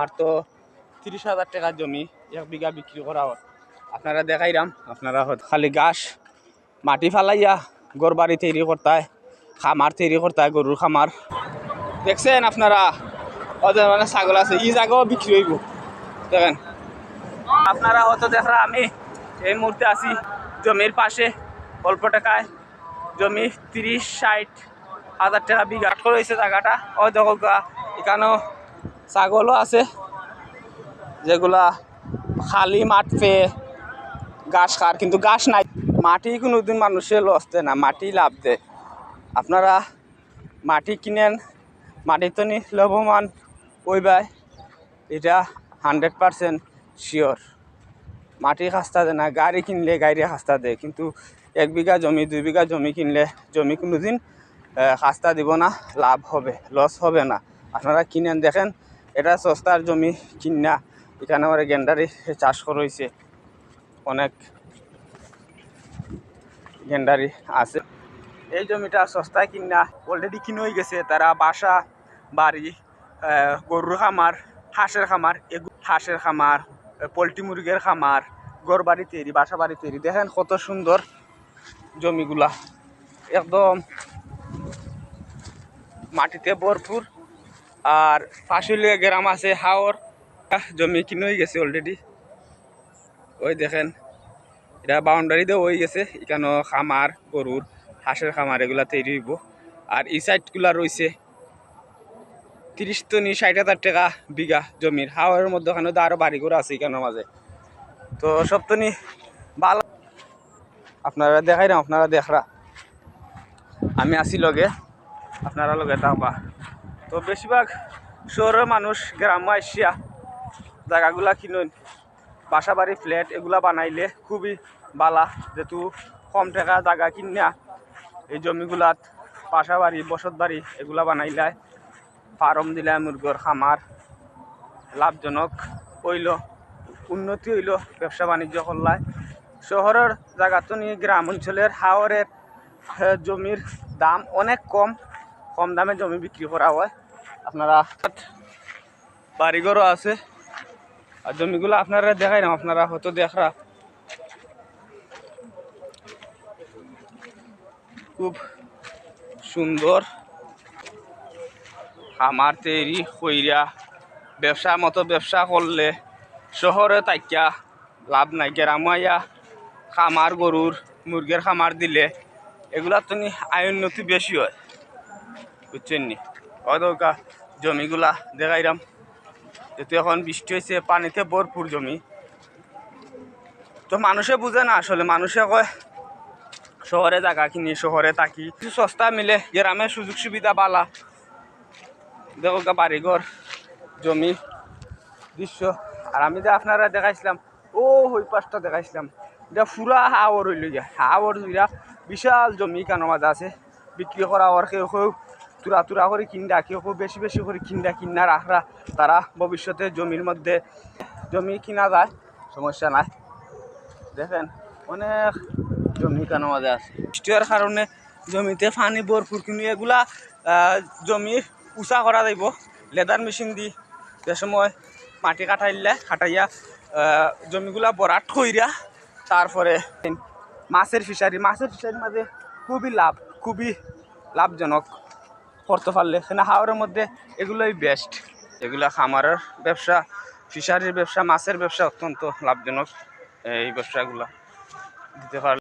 আর তো 30,000 টাকার জমি 1 বিঘা বিক্রি করা হয়। আপনারা দেখাইরাম, আপনারা খালি ঘাস মাটি ফালাইয়া গড় বাড়ি তৈরি করতায়, খামার তৈরি করতায়, গরুর খামার দেখছেন আপনারা। ওদের মানে ছাগল আছে, ই জায়গাও বিক্রি হইব দেখেন আপনারা। হয়তো দেখা আমি এই মুহূর্তে আছি জমির পাশে, অল্প টাকায় জমি 30-60 হাজার টাকা বিঘা রয়েছে জায়গাটা। ও দেখো এখানেও ছাগলও আছে যেগুলা খালি মাঠ পেয়ে ঘাস খার, কিন্তু ঘাস নাই। মাটি কোনোদিন মানুষের লস দেয় না, মাটি লাভ দেয়। আপনারা মাটি কিনেন, মাটি তো নি লাভবান ওইবাই, এটা 100% শিওর। মাটি খাস্তা দেয় না, গাড়ি কিনলে গাড়ি খাস্তা দেয়, কিন্তু 1 বিঘা জমি 2 বিঘা জমি কিনলে জমি কোনোদিন খাস্তা দিব না, লাভ হবে, লস হবে না। আপনারা কিনেন দেখেন, এটা সস্তার জমি কিনা। এখানে আমার গেন্ডারি চাষ করেছে, অনেক গেন্ডারি আছে। এই জমিটা সস্তায় কিনা অলরেডি কিনে হয়ে গেছে। তারা বাসা বাড়ি, গরুর খামার, হাঁসের খামার, হাঁসের খামার, পোলট্রি মুরগির খামার, গড় বাড়ি তৈরি, বাসা বাড়ি তৈরি। দেখেন কত সুন্দর জমিগুলা, একদম মাটিতে ভরপুর। আর পাশুলিয়া গ্রাম আছে, হাওর জমি কিনে হয়ে গেছে অলরেডি। ওই দেখেন এটা বাউন্ডারি দিয়ে হয়ে গেছে, এখানে খামার, গরুর হাঁসের খামার এগুলা তৈরি হইব। আর এই সাইডগুলা রয়েছে 30-60 হাজার টাকা বিঘা জমির। হাওয়ারের মধ্যে ওখানে তো আরো বাড়ি ঘর আছে এখানের মাঝে। তো সব তো নি ভালো, আপনারা দেখাই না, আপনারা দেখরা আমি আসি লগে, আপনারা লগে থাকবা। তো বেশিরভাগ শহরের মানুষ গ্রামে আসিয়া জায়গাগুলা কিনুন, বাসা বাড়ি ফ্ল্যাট এগুলা বানাইলে খুবই বালা, যেহেতু কম টাকা জায়গা কিনিয়া এই জমিগুলাত বাসা বাড়ি, বসত বাড়ি এগুলা বানাইলে, ফার্ম দিলে, মুরগির খামার লাভজনক হইল, উন্নতি হইল, ব্যবসা বাণিজ্য করলায়। শহরের জায়গা তো নিয়ে গ্রাম অঞ্চলের হাওরের জমির দাম অনেক কম, কম দামে জমি বিক্রি করা হয়। আপনারা বাড়িঘরও আছে, আর জমিগুলো আপনারা দেখাই না, আপনারা হয়তো দেখরা খুব সুন্দর খামার তৈরি কইরা ব্যবসা মতো ব্যবসা করলে শহরে তাইকা লাভ নাই। গ্রামাইয়া খামার, গরুর মুরগির খামার দিলে এগুলা তো নি আয় উন্নতি বেশি হয়, বুঝছেন নি। হয়তো জমিগুলা দেখাইরাম, যেহেতু এখন বৃষ্টি হয়েছে, পানিতে ভরপুর জমি। তো মানুষে বুঝে না আসলে, মানুষে কয় শহরে জায়গা কিনি, শহরে থাকি, কিছু সস্তা মিলে, গ্রামে সুযোগ সুবিধা বালা। দেখো বাড়িঘর জমি দৃশ্য। আর আমি যে আপনারা দেখাইছিলাম, ও ওই পাশটা দেখাইছিলাম, এটা পুরা হাওর হইল গিয়া, হাওর দুইরা বিশাল জমি কেন মাঝে আছে বিক্রি করা। আর কেউ কেউ তুরা তুরা করে কিনা, কেউ কেউ বেশি বেশি করে কিনা রাখরা, তারা ভবিষ্যতে জমির মধ্যে জমি কিনা যায়, সমস্যা নাই। দেখেন অনেক জমি কেন মাঝে আছে, বৃষ্টির কারণে জমিতে পানি ভরপুর। কিন্তু এগুলা জমি উঁচা করা যাইব লেদার মেশিন দি। যে সময় মাটি কাটাইয়া জমিগুলা বরাট কইরা, তারপরে মাছের ফিশারি, মাছের ফিশারির মাঝে খুবই লাভ, খুবই লাভজনক করতে পারলে। এখানে হাওরের মধ্যে এগুলোই বেস্ট। এগুলা খামারের ব্যবসা, ফিশারির ব্যবসা, মাছের ব্যবসা অত্যন্ত লাভজনক। এই ব্যবসাগুলা দিতে পারলে